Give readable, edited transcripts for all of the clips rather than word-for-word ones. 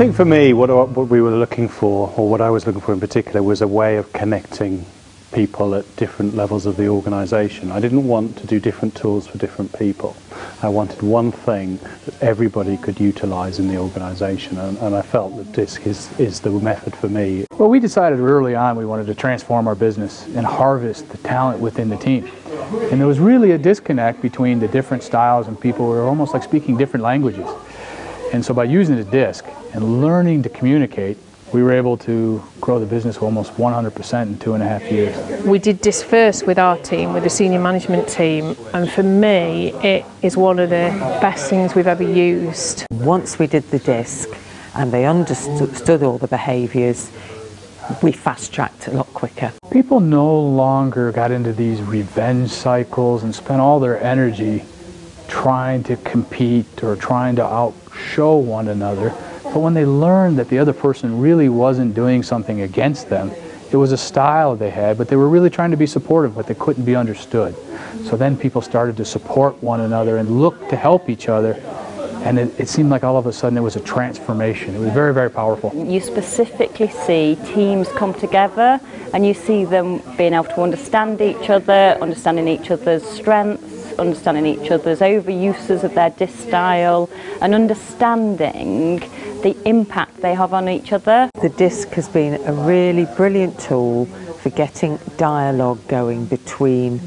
think for me, what we were looking for, or what I was looking for in particular, was a way of connecting people at different levels of the organisation. I didn't want to do different tools for different people. I wanted one thing that everybody could utilise in the organisation, and I felt that DiSC is the method for me. Well, we decided early on we wanted to transform our business and harvest the talent within the team. And there was really a disconnect between the different styles, and people were almost like speaking different languages. And so by using the DiSC and learning to communicate, we were able to grow the business almost 100% in 2.5 years. We did DiSC first with our team, with the senior management team, and for me it is one of the best things we've ever used. Once we did the DiSC and they understood all the behaviours, we fast-tracked a lot quicker. People no longer got into these revenge cycles and spent all their energy trying to compete or trying to outshow one another. But when they learned that the other person really wasn't doing something against them, it was a style they had, but they were really trying to be supportive, but they couldn't be understood. So then people started to support one another and look to help each other, and it seemed like all of a sudden it was a transformation. It was very, very powerful. You specifically see teams come together, and you see them being able to understand each other, understanding each other's strengths, understanding each other's overuses of their DiSC style, and understanding the impact they have on each other. The DiSC has been a really brilliant tool for getting dialogue going between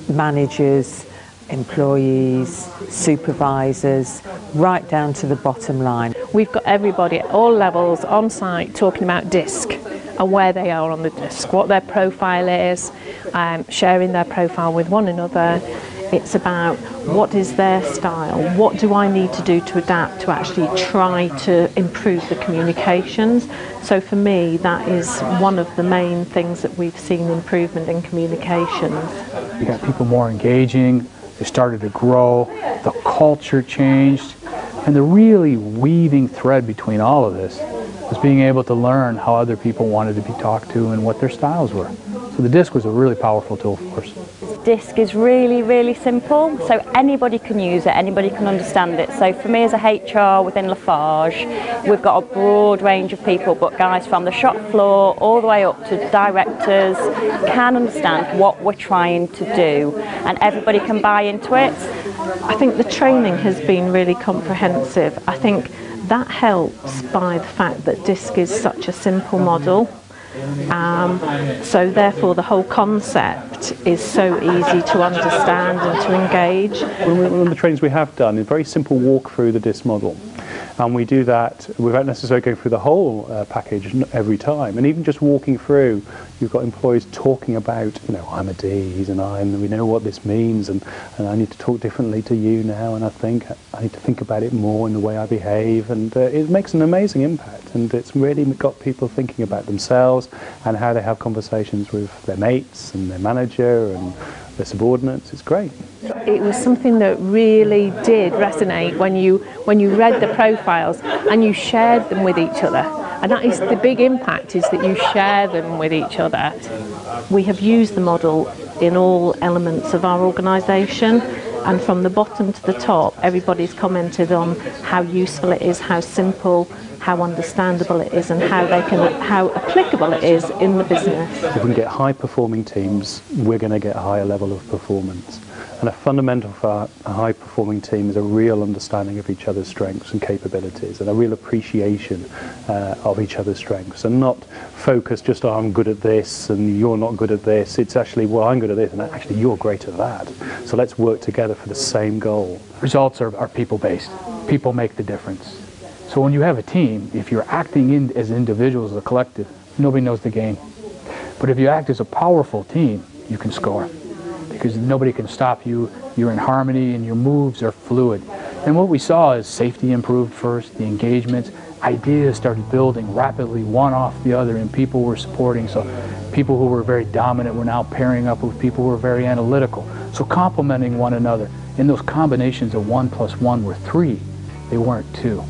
managers, employees, supervisors, right down to the bottom line. We've got everybody at all levels on site talking about DiSC and where they are on the DiSC, what their profile is, sharing their profile with one another. It's about what is their style, what do I need to do to adapt to actually try to improve the communications. So for me, that is one of the main things that we've seen improvement in communications. You got people more engaging, they started to grow, the culture changed, and the really weaving thread between all of this was being able to learn how other people wanted to be talked to and what their styles were. So the DiSC was a really powerful tool for us. DiSC is really, really simple, so anybody can use it, anybody can understand it. So for me as a HR within Lafarge, we've got a broad range of people, but guys from the shop floor all the way up to directors can understand what we're trying to do, and everybody can buy into it. I think the training has been really comprehensive. I think that helps by the fact that DiSC is such a simple model. So therefore the whole concept is so easy to understand and to engage. One of the trainings we have done is a very simple walk through the DiSC model, and we do that without necessarily going through the whole package every time. And even just walking through, you've got employees talking about, you know, I'm a D, he's an I, and we know what this means, and I need to talk differently to you now, and I think I need to think about it more in the way I behave, and it makes an amazing impact, and it's really got people thinking about themselves and how they have conversations with their mates and their manager and their subordinates. It's great. It was something that really did resonate when you read the profiles and you shared them with each other. And that is the big impact, is that you share them with each other. We have used the model in all elements of our organisation, and from the bottom to the top, everybody's commented on how useful it is, how simple, how understandable it is, and how applicable it is in the business. If we can get high-performing teams, we're going to get a higher level of performance. And a fundamental for a high-performing team is a real understanding of each other's strengths and capabilities, and a real appreciation of each other's strengths, and not focus just on, I'm good at this and you're not good at this. It's actually, well, I'm good at this and actually you're great at that. So let's work together for the same goal. Results are people-based. People make the difference. So when you have a team, if you're acting as individuals, as a collective, nobody knows the game. But if you act as a powerful team, you can score, because nobody can stop you. You're in harmony and your moves are fluid. And what we saw is safety improved first, the engagements, ideas started building rapidly, one off the other, and people were supporting. So people who were very dominant were now pairing up with people who were very analytical. So complementing one another. And those combinations of 1 + 1 were 3, they weren't 2.